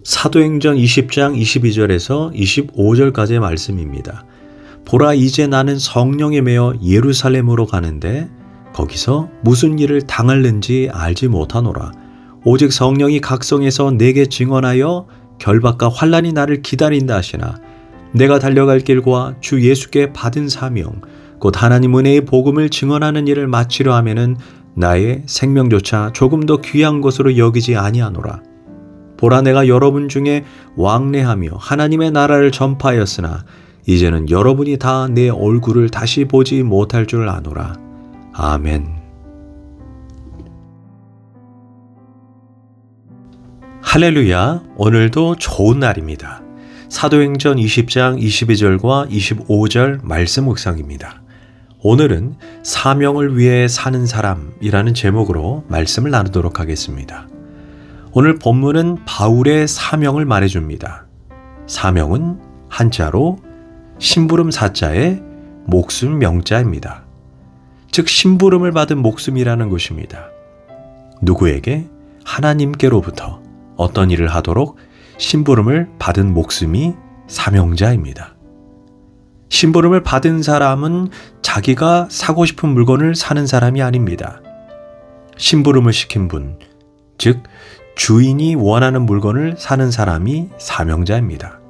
사도행전 20장 22절에서 25절까지의 말씀입니다. 보라, 이제 나는 성령에 매여 예루살렘으로 가는데 거기서 무슨 일을 당할는지 알지 못하노라. 오직 성령이 각성해서 내게 증언하여 결박과 환난이 나를 기다린다 하시나 내가 달려갈 길과 주 예수께 받은 사명 곧 하나님 은혜의 복음을 증언하는 일을 마치려 하면은 나의 생명조차 조금 더 귀한 것으로 여기지 아니하노라. 보라, 내가 여러분 중에 왕래하며 하나님의 나라를 전파하였으나 이제는 여러분이 다 내 얼굴을 다시 보지 못할 줄 아노라. 아멘. 할렐루야, 오늘도 좋은 날입니다. 사도행전 20장 22절과 25절 말씀 묵상입니다. 오늘은 사명을 위해 사는 사람이라는 제목으로 말씀을 나누도록 하겠습니다. 오늘 본문은 바울의 사명을 말해줍니다. 사명은 한자로 심부름 사자의 목숨 명자입니다. 즉 심부름을 받은 목숨이라는 것입니다. 누구에게? 하나님께로부터 어떤 일을 하도록 심부름을 받은 목숨이 사명자입니다. 심부름을 받은 사람은 자기가 사고 싶은 물건을 사는 사람이 아닙니다. 심부름을 시킨 분, 즉 주인이 원하는 물건을 사는 사람이 사명자입니다.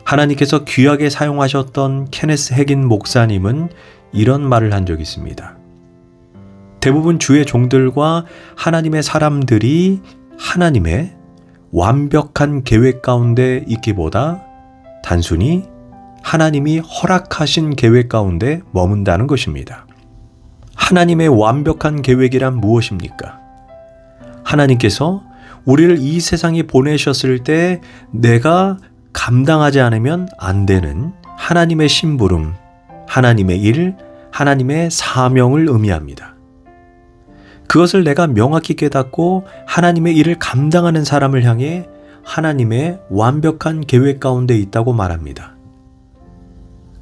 하나님께서 귀하게 사용하셨던 케네스 해긴 목사님은 이런 말을 한 적이 있습니다. 대부분 주의 종들과 하나님의 사람들이 하나님의 완벽한 계획 가운데 있기보다 단순히 하나님이 허락하신 계획 가운데 머문다는 것입니다. 하나님의 완벽한 계획이란 무엇입니까? 하나님께서 우리를 이 세상에 보내셨을 때 내가 감당하지 않으면 안 되는 하나님의 심부름, 하나님의 일, 하나님의 사명을 의미합니다. 그것을 내가 명확히 깨닫고 하나님의 일을 감당하는 사람을 향해 하나님의 완벽한 계획 가운데 있다고 말합니다.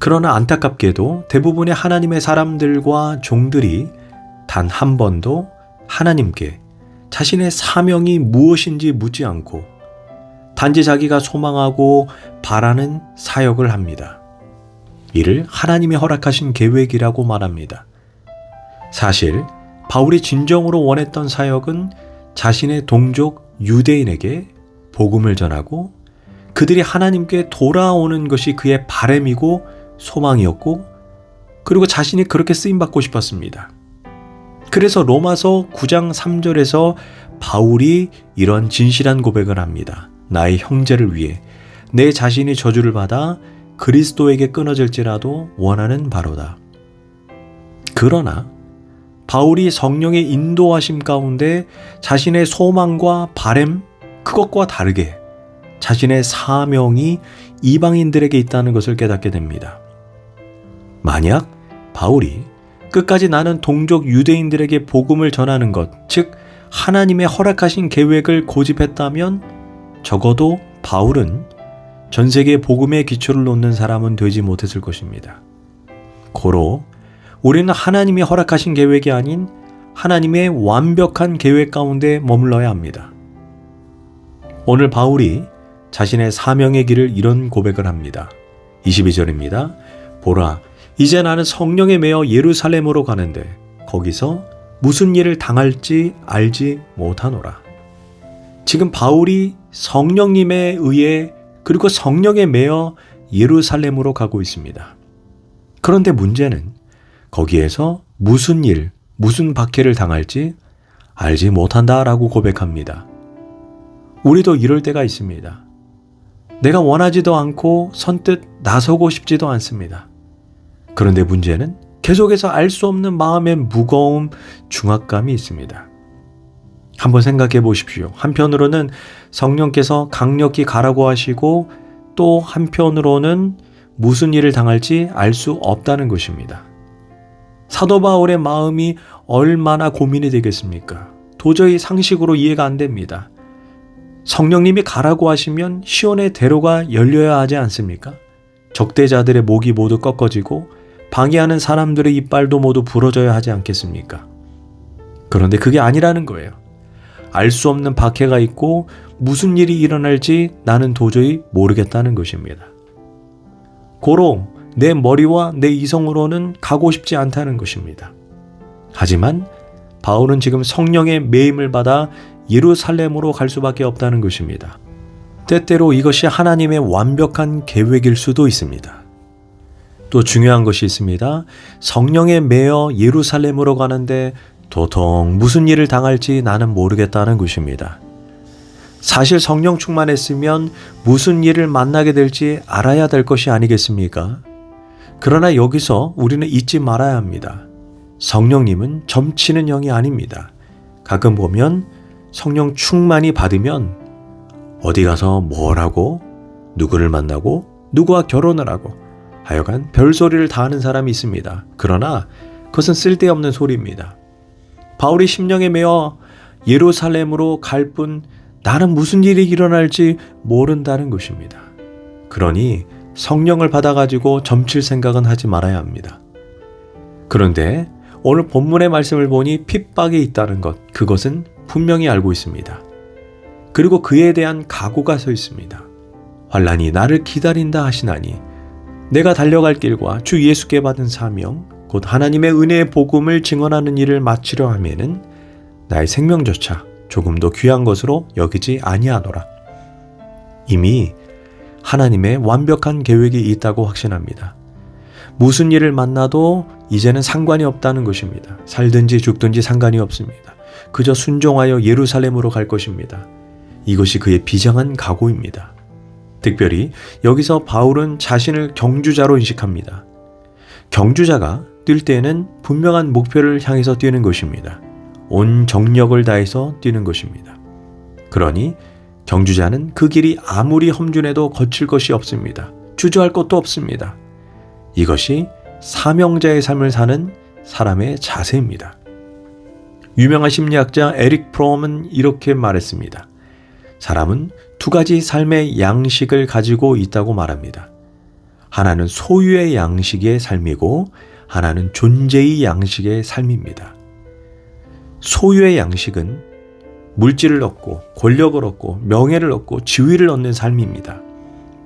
그러나 안타깝게도 대부분의 하나님의 사람들과 종들이 단 한 번도 하나님께 자신의 사명이 무엇인지 묻지 않고 단지 자기가 소망하고 바라는 사역을 합니다. 이를 하나님이 허락하신 계획이라고 말합니다. 사실 바울이 진정으로 원했던 사역은 자신의 동족 유대인에게 복음을 전하고 그들이 하나님께 돌아오는 것이 그의 바람이고 소망이었고 그리고 자신이 그렇게 쓰임받고 싶었습니다. 그래서 로마서 9장 3절에서 바울이 이런 진실한 고백을 합니다. 나의 형제를 위해 내 자신이 저주를 받아 그리스도에게 끊어질지라도 원하는 바로다. 그러나 바울이 성령의 인도하심 가운데 자신의 소망과 바람, 그것과 다르게 자신의 사명이 이방인들에게 있다는 것을 깨닫게 됩니다. 만약 바울이 끝까지 나는 동족 유대인들에게 복음을 전하는 것, 즉 하나님의 허락하신 계획을 고집했다면 적어도 바울은 전 세계 복음의 기초를 놓는 사람은 되지 못했을 것입니다. 고로 우리는 하나님이 허락하신 계획이 아닌 하나님의 완벽한 계획 가운데 머물러야 합니다. 오늘 바울이 자신의 사명의 길을 이런 고백을 합니다. 22절입니다. 보라, 이제 나는 성령에 매여 예루살렘으로 가는데 거기서 무슨 일을 당할지 알지 못하노라. 지금 바울이 성령님에 의해 그리고 성령에 매여 예루살렘으로 가고 있습니다. 그런데 문제는 거기에서 무슨 일, 무슨 박해를 당할지 알지 못한다라고 고백합니다. 우리도 이럴 때가 있습니다. 내가 원하지도 않고 선뜻 나서고 싶지도 않습니다. 그런데 문제는 계속해서 알 수 없는 마음의 무거움, 중압감이 있습니다. 한번 생각해 보십시오. 한편으로는 성령께서 강력히 가라고 하시고 또 한편으로는 무슨 일을 당할지 알 수 없다는 것입니다. 사도 바울의 마음이 얼마나 고민이 되겠습니까? 도저히 상식으로 이해가 안 됩니다. 성령님이 가라고 하시면 시온의 대로가 열려야 하지 않습니까? 적대자들의 목이 모두 꺾어지고 방해하는 사람들의 이빨도 모두 부러져야 하지 않겠습니까? 그런데 그게 아니라는 거예요. 알 수 없는 박해가 있고 무슨 일이 일어날지 나는 도저히 모르겠다는 것입니다. 고로 내 머리와 내 이성으로는 가고 싶지 않다는 것입니다. 하지만 바울은 지금 성령의 매임을 받아 예루살렘으로 갈 수밖에 없다는 것입니다. 때때로 이것이 하나님의 완벽한 계획일 수도 있습니다. 또 중요한 것이 있습니다. 성령에 매여 예루살렘으로 가는데 도통 무슨 일을 당할지 나는 모르겠다는 것입니다. 사실 성령 충만했으면 무슨 일을 만나게 될지 알아야 될 것이 아니겠습니까? 그러나 여기서 우리는 잊지 말아야 합니다. 성령님은 점치는 영이 아닙니다. 가끔 보면 성령 충만히 받으면 어디 가서 뭘 하고 누구를 만나고 누구와 결혼을 하고 하여간 별소리를 다 하는 사람이 있습니다. 그러나 그것은 쓸데없는 소리입니다. 바울이 심령에 매어 예루살렘으로 갈 뿐 나는 무슨 일이 일어날지 모른다는 것입니다. 그러니 성령을 받아가지고 점칠 생각은 하지 말아야 합니다. 그런데 오늘 본문의 말씀을 보니 핍박이 있다는 것, 그것은 분명히 알고 있습니다. 그리고 그에 대한 각오가 서 있습니다. 환난이 나를 기다린다 하시나니 내가 달려갈 길과 주 예수께 받은 사명, 곧 하나님의 은혜의 복음을 증언하는 일을 마치려 하면은 나의 생명조차 조금도 귀한 것으로 여기지 아니하노라. 이미 하나님의 완벽한 계획이 있다고 확신합니다. 무슨 일을 만나도 이제는 상관이 없다는 것입니다. 살든지 죽든지 상관이 없습니다. 그저 순종하여 예루살렘으로 갈 것입니다. 이것이 그의 비장한 각오입니다. 특별히 여기서 바울은 자신을 경주자로 인식합니다. 경주자가 뛸 때에는 분명한 목표를 향해서 뛰는 것입니다. 온 정력을 다해서 뛰는 것입니다. 그러니 경주자는 그 길이 아무리 험준해도 거칠 것이 없습니다. 주저할 것도 없습니다. 이것이 사명자의 삶을 사는 사람의 자세입니다. 유명한 심리학자 에릭 프롬은 이렇게 말했습니다. 사람은 두 가지 삶의 양식을 가지고 있다고 말합니다. 하나는 소유의 양식의 삶이고 하나는 존재의 양식의 삶입니다. 소유의 양식은 물질을 얻고 권력을 얻고 명예를 얻고 지위를 얻는 삶입니다.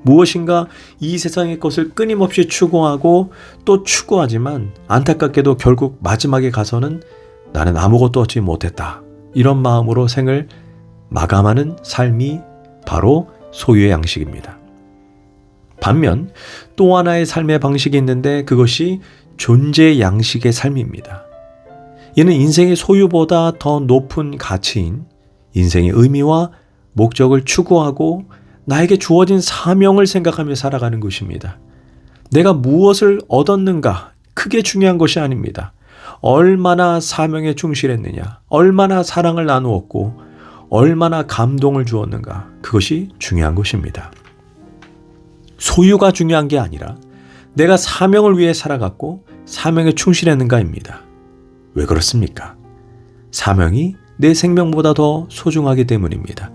무엇인가 이 세상의 것을 끊임없이 추구하고 또 추구하지만 안타깝게도 결국 마지막에 가서는 나는 아무것도 얻지 못했다. 이런 마음으로 생을 마감하는 삶이 바로 소유의 양식입니다. 반면 또 하나의 삶의 방식이 있는데 그것이 존재의 양식의 삶입니다. 이는 인생의 소유보다 더 높은 가치인 인생의 의미와 목적을 추구하고 나에게 주어진 사명을 생각하며 살아가는 것입니다. 내가 무엇을 얻었는가 크게 중요한 것이 아닙니다. 얼마나 사명에 충실했느냐, 얼마나 사랑을 나누었고 얼마나 감동을 주었는가, 그것이 중요한 것입니다. 소유가 중요한 게 아니라 내가 사명을 위해 살아갔고 사명에 충실했는가입니다. 왜 그렇습니까? 사명이 내 생명보다 더 소중하기 때문입니다.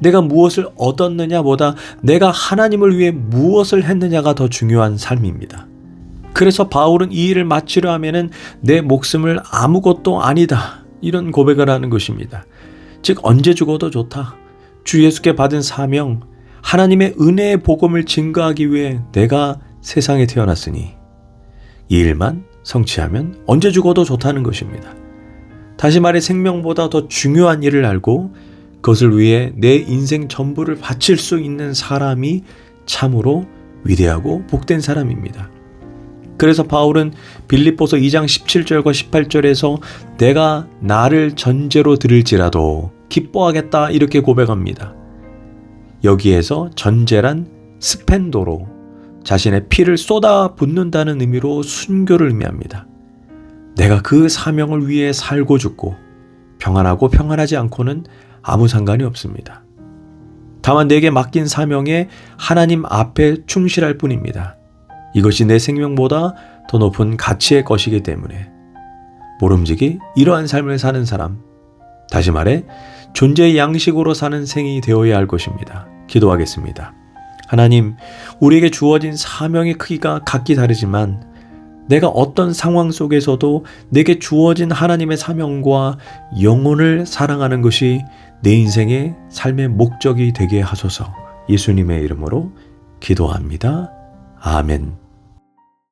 내가 무엇을 얻었느냐보다 내가 하나님을 위해 무엇을 했느냐가 더 중요한 삶입니다. 그래서 바울은 이 일을 마치려 하면은 내 목숨을 아무것도 아니다, 이런 고백을 하는 것입니다. 즉 언제 죽어도 좋다. 주 예수께 받은 사명, 하나님의 은혜의 복음을 증거하기 위해 내가 세상에 태어났으니 이 일만 성취하면 언제 죽어도 좋다는 것입니다. 다시 말해 생명보다 더 중요한 일을 알고 그것을 위해 내 인생 전부를 바칠 수 있는 사람이 참으로 위대하고 복된 사람입니다. 그래서 바울은 빌립보서 2장 17절과 18절에서 내가 나를 전제로 들을지라도 기뻐하겠다 이렇게 고백합니다. 여기에서 전제란 스펜도로 자신의 피를 쏟아 붓는다는 의미로 순교를 의미합니다. 내가 그 사명을 위해 살고 죽고 평안하고 평안하지 않고는 아무 상관이 없습니다. 다만 내게 맡긴 사명에 하나님 앞에 충실할 뿐입니다. 이것이 내 생명보다 더 높은 가치의 것이기 때문에 모름지기 이러한 삶을 사는 사람, 다시 말해 존재의 양식으로 사는 생이 되어야 할 것입니다. 기도하겠습니다. 하나님, 우리에게 주어진 사명의 크기가 각기 다르지만 내가 어떤 상황 속에서도 내게 주어진 하나님의 사명과 영혼을 사랑하는 것이 내 인생의 삶의 목적이 되게 하소서. 예수님의 이름으로 기도합니다. 아멘.